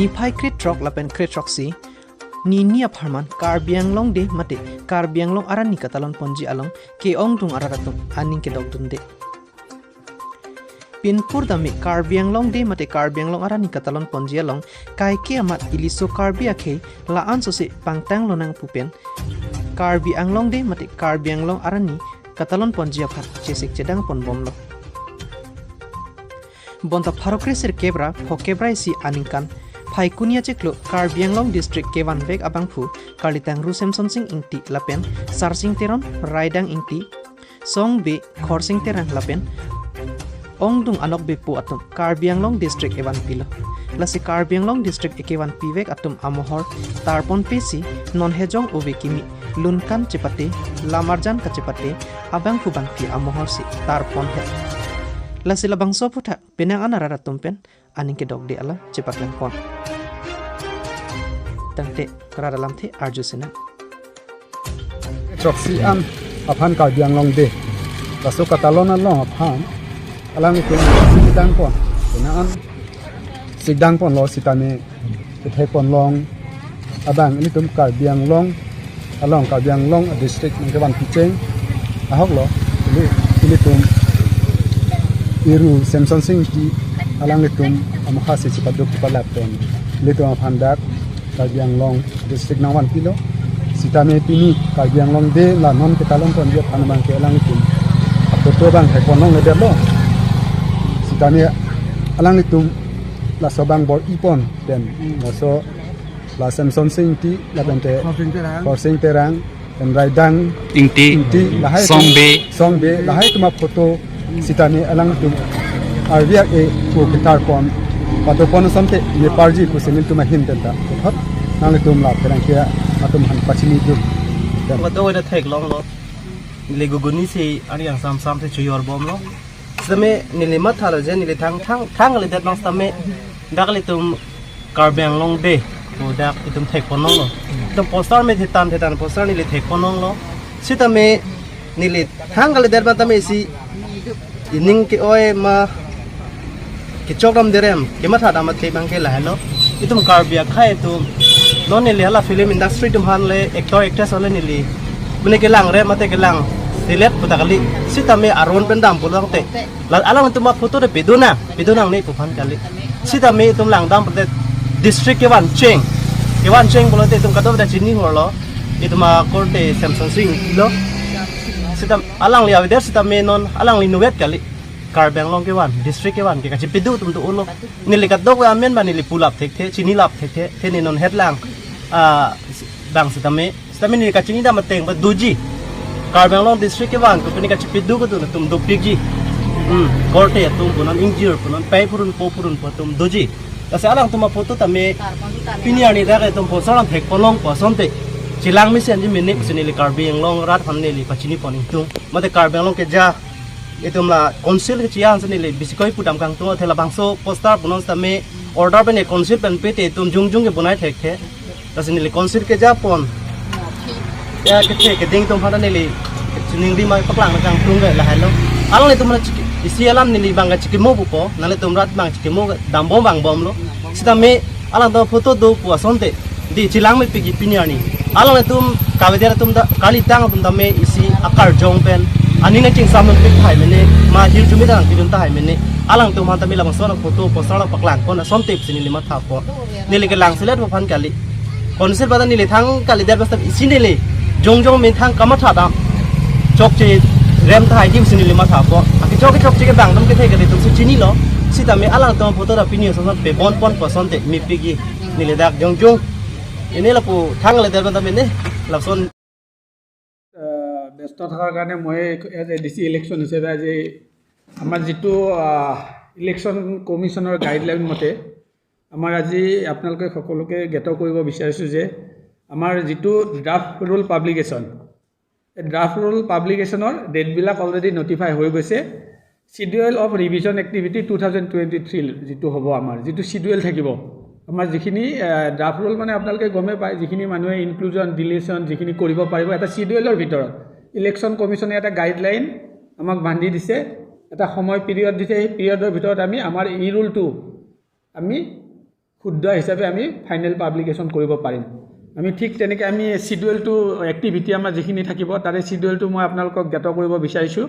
ni phai kritrok lapen kritrok si ni nia pharman Karbi Anglong de mate Karbi Anglong arani katalon ponji along ke ong tung araratum aning ke dok tunde pinpur dami Karbi Anglong de mate Karbi Anglong arani katalon ponji along kai ke amat iliso Karbi akhe laan so se pangtang lonang pupen Karbi Anglong de mate Karbi Anglong arani katalon ponji aphat cesik cedang pon bomlo bonta pharokre sir kebra phokebrai si aningkan phai kunia cheklo Karbi Anglong district kewan bek abangphu Karlitang Rusem Sonsing ingti lapen sarsing teron raidang ingti song be khorsing terang lapen ongdung anok be pu atum Karbi Anglong district ewan pilo lasi Karbi Anglong district ekewan pivek atum amohor tarpon pesi non hejong obe kimi lunkan cepate lamarjan kacepate abangphu bangpi amohor si tarpon he lasi labang so putha penang anarara tumpen aning ke dog de ala cepak lang pon tangte kara dalam the arju sena troksi am aphan Karbi Anglong de raso katalon along aphan alang itu sidang pon penaan sidang pon lo sitame the pon long abang ini tum Karbi Anglong along Karbi Anglong district ngwan picheng ahok lo ini tum iru Samson Singh ki alang itum amkha se chipaduk palapton litum aphandak Karbi Anglong district nangwan pilo sitame pini Karbi Anglong de la non ke talon pon dia phanamang ke alang itum apoto bang he ponong le lo sitame alang itum la sobang bor ipon den so la Samson Singh ti la bente Korsing terang dan raidang ingti lahai songbe lahai tuma photo sitani alang itum arbiak e ko kitar pon pato pon samte ye parji ko senil tuma hindenta hot nang itum la terang kia atum han pachini du wato wena thek long lo le guguni se ani yang sam te chuyor bom lo same nile mathara je nile thang le dat nang same dakle tum Karbi Anglong de to dak itum thek pon lo tum poster me thetan poster nile thek pon lo sitame nile thang le dat ba tame si ining ke oy ma ke chokram derem ke matha dama the bang ke la hello itum Karbi khai tum non ne hala film industry tum han le actress ole ni li bune ke lang re mate ke lang silet putakali sitame aron pendam pulang te la alang tum ma photo de biduna ni puphan kali sitame tum lang dam pate district ke wan cheng bolo te tum kadom da chini holo ituma korte Samson Singh lo sitam alang li awider sitame non alang li nuwet kali Karbi Anglong ke wan district ke wan ke kachi pidu tum tu ulo nilikat dok wa men ba nili pulap thek the chini lap thek the ni non headlang bang sitame ni kachi ni da mateng ba duji Karbi Anglong district ke wan ko ni kachi pidu ko tum do pigji korte tum punan injur punan pay purun po tum duji ase alang tuma photo tame piniani da tum posaran thek polong posonte chilang mi sen ji minik sinili Karbi Anglong rat phaneli pachini poning tum mate Karbi Anglong ke ja itum la council ke chiang sinili bisikoi putam kang tu thela bangso poster bunon tame order bene council pen pete tum jung ke bunai thek the tasinili council ke ja pon ya ke ding tum phana nili chining di mai paklang kang tung ge la hello along le tum na isi alam nili bangga chikimo bupo nale tum rat bang chikimo dambom bang bom lo sitame alang to photo do puasonte di chilang me pigi piniani alang le tum kavedera tum da kali tang tum tame isi akar jong pen ani na ching samon pik thai mene ma hil chumi dang kidun ta hai mene alang tum han tame labang sona photo poster la paklang kon sonte sinili ma tha po nili ke lang selet phan kali konsil badan nili thang kali der basta isi nili jong min thang kama tha dam chok che rem thai dim sinili ma tha po aki chok che ke bang dam ke the ke tum chini lo sitame alang tum photo da pinio son pe pon posonte mi pigi nili dak jong ini la pu thang le der basta mene lapson ব্যস্ত থকাৰ কাৰণে মই as a DC election হিচাপে আজি আমাৰ যিটো election কমিশ্যনৰ guideline মতে আমাৰ আজি আপোনালোকে সকলোকে জ্ঞাত কৰিব বিচাৰিছোঁ যে আমাৰ যিটো ড্ৰাফ্ট ৰুল পাব্লিকেশ্যন এই ড্ৰাফ্ট ৰুল পাব্লিকেশ্যনৰ ডেটবিলাক অলৰেডি নটিফাই হৈ গৈছে শিডিউল অফ ৰিভিজন এক্টিভিটি 2023 যিটো হ'ব আমাৰ যিটো শিডিউল থাকিব আমাৰ যিখিনি ড্ৰাফ্ট ৰুল মানে আপোনালোকে গমে পায় যিখিনি মানুহে ইনক্লুজন ডিলিশ্যন যিখিনি কৰিব পাৰিব এটা শিডিউলৰ ভিতৰত ইলেকশ্যন কমিশ্যনে এটা গাইডলাইন আমাক বান্ধি দিছে এটা সময় পিৰিয়ড দিছে এই পিৰিয়ডৰ ভিতৰত আমি আমাৰ এই ৰুলটো আমি শুদ্ধ হিচাপে আমি ফাইনেল পাব্লিকেশ্যন কৰিব পাৰিম আমি ঠিক তেনেকৈ আমি শিডিউলটো এক্টিভিটি আমাৰ যিখিনি থাকিব তাৰে শিডিউলটো মই আপোনালোকক জ্ঞাত কৰিব বিচাৰিছোঁ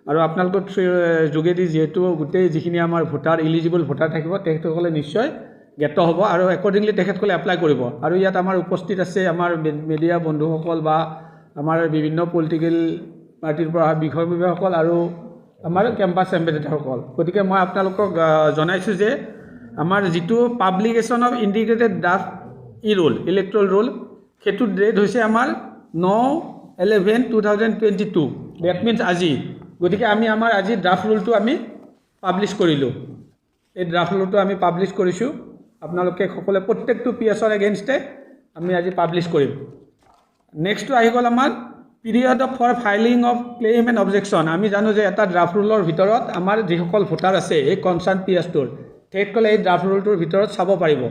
আৰু আপোনালোকৰ যোগেদি যেহেতু গোটেই যিখিনি আমাৰ ভোটাৰ ইলিজিবল ভোটাৰ থাকিব তেখেতসকলে নিশ্চয় জ্ঞাত হ'ব আৰু একৰ্ডিংলি তেখেতসকলে এপ্লাই কৰিব আৰু ইয়াত আমাৰ উপস্থিত আছে আমাৰ মিডিয়া বন্ধুসকল বা আমাৰ বিভিন্ন পলিটিকেল পাৰ্টিৰ পৰা বিষয়ববীয়াসকল আৰু আমাৰ কেম্পাছ এম্বেচেডৰসকল গতিকে মই আপোনালোকক জনাইছোঁ যে আমাৰ যিটো publication of integrated draft roll electoral roll সেইটো ডেট হৈছে আমাৰ 9/11/2022 ডেট মিনছ আজি গতিকে আমি আমাৰ আজি ড্ৰাফ্ট ৰোলটো আমি পাব্লিছ কৰিলোঁ এই ড্ৰাফ্ট ৰোলটো আমি পাব্লিছ কৰিছোঁ আপোনালোকে সকলোৱে প্ৰত্যেকটো পিএছৰ এগেইনষ্টে আমি আজি পাব্লিছ কৰিম নেক্সটটো আহি গ'ল আমাৰ period for filing of claim and objection আমি জানো যে এটা ড্ৰাফ্ট ৰোলৰ ভিতৰত আমাৰ যিসকল ভোটাৰ আছে এই কনচাৰ্ণ পিএছটোৰ তেখেতসকলে এই ড্ৰাফ্ট ৰোলটোৰ ভিতৰত চাব পাৰিব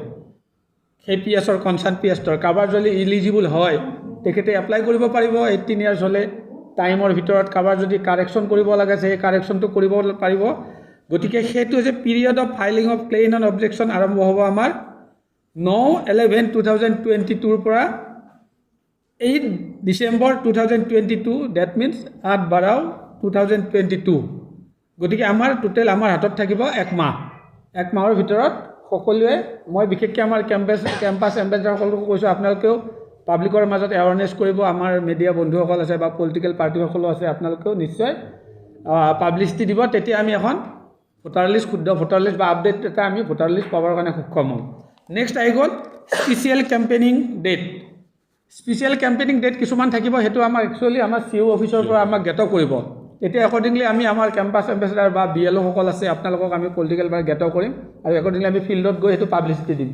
সেই পিএছৰ কনচাৰ্ণ পিএছটোৰ কাৰোবাৰ যদি ইলিজিবল হয় তেখেতে এপ্লাই কৰিব পাৰিব 18 ইয়াৰ্ছ হ'লে টাইমৰ ভিতৰত কাৰোবাৰ যদি কাৰেকশ্যন কৰিব লাগে সেই কাৰেকশ্যনটো কৰিব পাৰিব গতিকে সেইটো হৈছে period of filing of claim and objection আৰম্ভ হ'ব আমাৰ 9/11/2022 পৰা 8 ডিচেম্বৰ 2022 ডেট মিনছ 8/12/2022 গতিকে আমাৰ টোটেল আমাৰ হাতত থাকিব এক মাহৰ ভিতৰত সকলোৱে মই বিশেষকৈ আমাৰ কেম্পাছ এম্বেচেডৰসকলকো কৈছোঁ আপোনালোকেও পাব্লিকৰ মাজত এৱাৰনেছ কৰিব আমাৰ মিডিয়া বন্ধুসকল আছে বা পলিটিকেল পাৰ্টিসকলো আছে আপোনালোকেও নিশ্চয় পাব্লিচিটি দিব তেতিয়া আমি এখন ভোটাৰ লিষ্ট শুদ্ধ ভোটাৰ লিষ্ট বা আপডেট এটা আমি ভোটাৰ লিষ্ট পাবৰ কাৰণে সক্ষম হ'ম নেক্সট আহি গ'ল special campaigning date special campaigning date কিছুমান থাকিব সেইটো আমাক একচুৱেলি আমাৰ চিও অফিচৰ পৰা আমাক জ্ঞাত কৰিব এতিয়া একৰ্ডিংলি আমি আমাৰ কেম্পাছ এম্বেচেডাৰ বা বিএলঅ'সকল আছে আপোনালোকক আমি পলিটিকেল পৰা জ্ঞাত কৰিম আৰু একৰ্ডিংলি আমি ফিল্ডত গৈ সেইটো পাব্লিচিটি দিম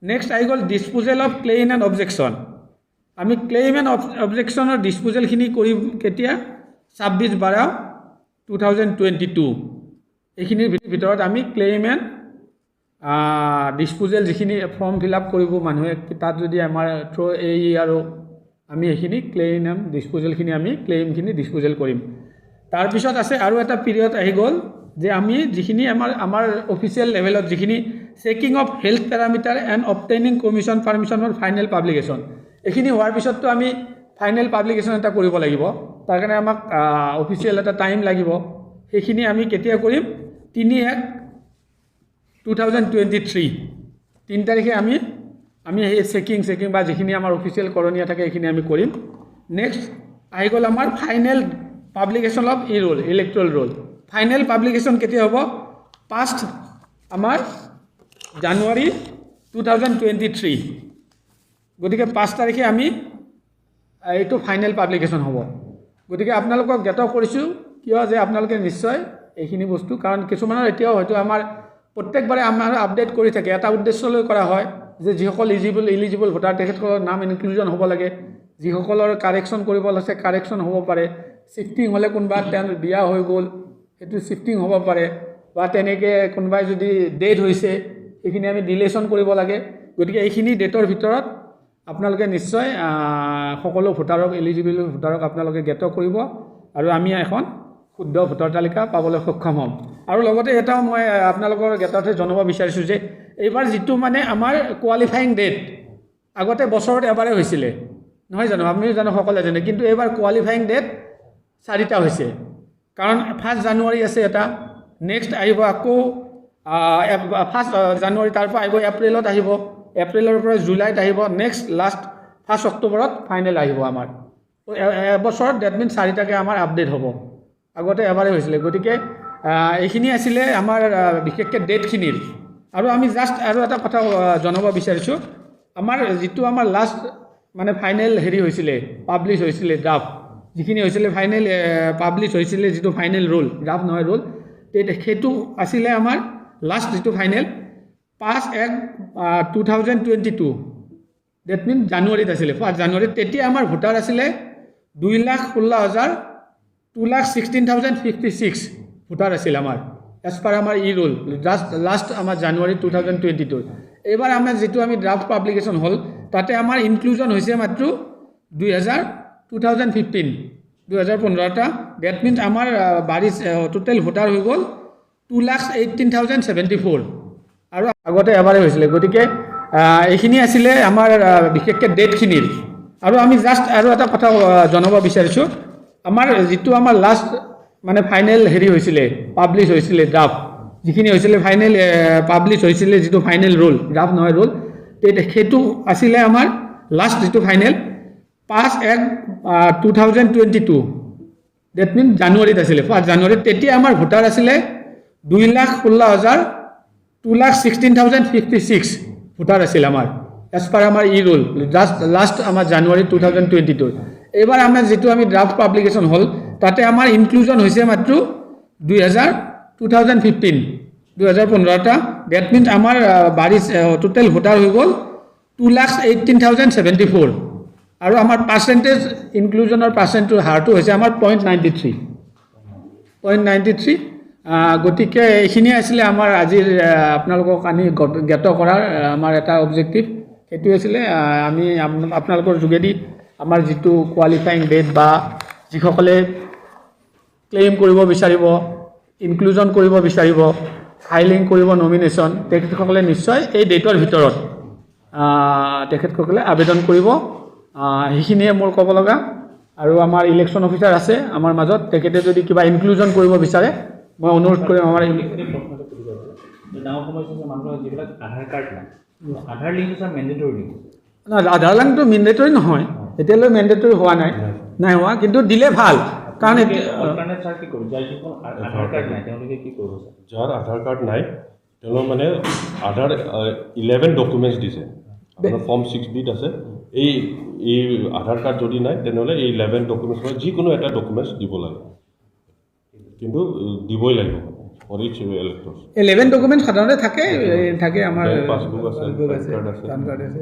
নেক্সট আহি গ'ল disposal of claim and objection আমি ক্লেইম এণ্ড অবজেকশ্যনৰ ডিছপ'জেলখিনি কৰিম কেতিয়া 26/12/2022 এইখিনিৰ ভিতৰত আমি ক্লেইম এণ্ড ডিছপ'জেল যিখিনি ফৰ্ম ফিল আপ কৰিব মানুহে তাত যদি আমাৰ থ্ৰু এই আৰু আমি এইখিনি ক্লেইম এণ্ড ডিছপ'জেলখিনি আমি ক্লেইমখিনি ডিছপ'জেল কৰিম তাৰপিছত আছে আৰু এটা পিৰিয়ড আহি গ'ল যে আমি যিখিনি আমাৰ অফিচিয়েল লেভেলত যিখিনি checking of health parameter and obtaining commission permission for final publication এইখিনি হোৱাৰ পিছততো আমি ফাইনেল পাব্লিকেশ্যন এটা কৰিব লাগিব তাৰ কাৰণে আমাক অফিচিয়েল এটা টাইম লাগিব সেইখিনি আমি কেতিয়া কৰিম 3/1/2023 3 তাৰিখে আমি সেই চেকিং বা যিখিনি আমাৰ অফিচিয়েল কৰণীয় থাকে সেইখিনি আমি কৰিম নেক্সট আহি গ'ল আমাৰ final publication of roll electoral roll final publication কেতিয়া হ'ব 5 আমাৰ জানুৱাৰী 2023 গতিকে 5 তাৰিখে আমি এইটো ফাইনেল পাব্লিকেশ্যন হ'ব গতিকে আপোনালোকক জ্ঞাত কৰিছোঁ কিয় যে আপোনালোকে নিশ্চয় এইখিনি বস্তু কাৰণ কিছুমানৰ এতিয়াও হয়তো আমাৰ প্ৰত্যেকবাৰে আমাৰ আপডেট কৰি থাকে এটা উদ্দেশ্যলৈ কৰা হয় যে যিসকল ইলিজিবল ভোটাৰ তেখেতসকলৰ নাম ইনক্লুজন হ'ব লাগে যিসকলৰ কাৰেকশ্যন কৰিব আছে কাৰেকশ্যন হ'ব পাৰে শিফটিং হ'লে কোনোবা তেওঁ বিয়া হৈ গ'ল সেইটো শিফটিং হ'ব পাৰে বা তেনেকৈ কোনোবাই যদি ডেথ হৈছে সেইখিনি আমি ডিলেশ্যন কৰিব লাগে গতিকে এইখিনি ডেটৰ ভিতৰত আপোনালোকে নিশ্চয় সকলো ভোটাৰক এলিজিবল ভোটাৰক আপোনালোকে জ্ঞাত কৰিব আৰু আমি এখন শুদ্ধ ভোটাৰ তালিকা পাবলৈ সক্ষম হ'ম আৰু লগতে এটাও মই আপোনালোকৰ জ্ঞাততে জনাব বিচাৰিছোঁ যে এইবাৰ যিটো মানে আমাৰ কোৱালিফাইং ডেট আগতে বছৰত এবাৰে হৈছিলে নহয় জানো আপুনি জানো সকলোৱে জানে কিন্তু এইবাৰ কোৱালিফাইং ডেট 4টা হৈছে কাৰণ 1 জানুৱাৰী আছে এটা নেক্সট আহিব আকৌ 1 জানুৱাৰী তাৰ পৰা আহিব এপ্ৰিলত আহিব এপ্ৰিলৰ পৰা জুলাইত আহিব নেক্সট লাষ্ট 1 অক্টোবৰত ফাইনেল আহিব আমাৰ এবছৰত ডেট মিনছ 4টাকৈ আমাৰ আপডেট হ'ব আগতে এবাৰে হৈছিলে গতিকে এইখিনি আছিলে আমাৰ বিশেষকৈ ডেটখিনিৰ আৰু আমি জাষ্ট আৰু এটা কথা জনাব বিচাৰিছোঁ আমাৰ যিটো আমাৰ লাষ্ট মানে ফাইনেল হেৰি হৈছিলে পাব্লিছ হৈছিলে ড্ৰাফ্ট যিখিনি হৈছিলে ফাইনেল পাব্লিছ হৈছিলে যিটো ফাইনেল ৰোল ড্ৰাফ্ট নহয় ৰোল সেইটো আছিলে আমাৰ লাষ্ট যিটো ফাইনেল 5/1/2022 ডেট মিন জানুৱাৰীত আছিলে 1 জানুৱাৰীত তেতিয়া আমাৰ ভোটাৰ আছিলে 2,16,056 ভোটাৰ আছিল আমাৰ এজ পাৰ আমাৰ ৰোল লাষ্ট আমাৰ জানুৱাৰী 2022 এইবাৰ আমাৰ যিটো আমি ড্ৰাফ্ট পাব্লিকেশ্যন হ'ল তাতে আমাৰ ইনক্লুজন হৈছে মাত্ৰ 2015টা ডেট মিনছ আমাৰ টোটেল ভোটাৰ হৈ গ'ল 2,18,074 আগতে এবাৰে হৈছিলে গতিকে এইখিনি আছিলে আমাৰ বিশেষকৈ ডেটখিনিৰ আৰু আমি জাষ্ট আৰু এটা কথা জনাব বিচাৰিছোঁ আমাৰ যিটো আমাৰ লাষ্ট মানে ফাইনেল হেৰি হৈছিলে পাব্লিছ হৈছিলে ড্ৰাফ্ট যিখিনি হৈছিলে ফাইনেল পাব্লিছ হৈছিলে যিটো ফাইনেল ৰোল ড্ৰাফ্ট নহয় ৰোল সেইটো আছিলে আমাৰ লাষ্ট যিটো ফাইনেল 5/1/2022 ডেট মিন জানুৱাৰীত আছিলে 1 জানুৱাৰীত তেতিয়া আমাৰ ভোটাৰ আছিলে 2,16,056 ভোটাৰ আছিল আমাৰ এজ পাৰ আমাৰ ই ৰোল জাষ্ট লাষ্ট আমাৰ জানুৱাৰী 2022 এইবাৰ আমাৰ যিটো আমি ড্ৰাফ্ট পাব্লিকেশ্যন হ'ল তাতে আমাৰ ইনক্লুজন হৈছে মাত্ৰ 2015টা ডেট মিনছ আমাৰ টোটেল ভোটাৰ হৈ গ'ল 2,18,074 আৰু আমাৰ পাৰ্চেণ্টেজ ইনক্লুজনৰ পাৰ্চেণ্টৰ হাৰটো হৈছে আমাৰ 0.93 গতিকে এইখিনিয়ে আছিলে আমাৰ আজিৰ আপোনালোকক আমি জ্ঞাত কৰাৰ আমাৰ এটা অবজেক্টিভ সেইটো আছিলে আমি আপোনালোকৰ যোগেদি আমাৰ যিটো কোৱালিফাইং ডেট বা যিসকলে ক্লেইম কৰিব বিচাৰিব ইনক্লুজন কৰিব বিচাৰিব ফাইলিং কৰিব নমিনেশ্যন তেখেতসকলে নিশ্চয় এই ডেটৰ ভিতৰত তেখেতসকলে আবেদন কৰিব সেইখিনিয়ে মোৰ ক'ব লগা আৰু আমাৰ ইলেকশ্যন অফিচাৰ আছে আমাৰ মাজত তেখেতে যদি কিবা ইনক্লুজন কৰিব বিচাৰে মই অনুৰোধ কৰিম আমাৰ আধাৰ লিংকটো মেণ্ডেটৰী নহয় এতিয়ালৈ মেণ্ডেটৰী হোৱা নাই হোৱা কিন্তু দিলে ভাল কাৰণ যাৰ আধাৰ কাৰ্ড নাই তেওঁলোক মানে আধাৰ 11 ডকুমেণ্টছ দিছে আপোনাৰ ফৰ্ম 6বিত আছে এই আধাৰ কাৰ্ড যদি নাই তেনেহ'লে এই 11 ডকুমেণ্টছ যিকোনো এটা ডকুমেণ্টছ দিব লাগে কিন্তু দিবই লাগিব ফৰ ইচ ইলেক্টৰ্ছ 11 ডকুমেণ্ট সাধাৰণতে থাকে আমাৰ পাছবুক আছে পান কাৰ্ড আছে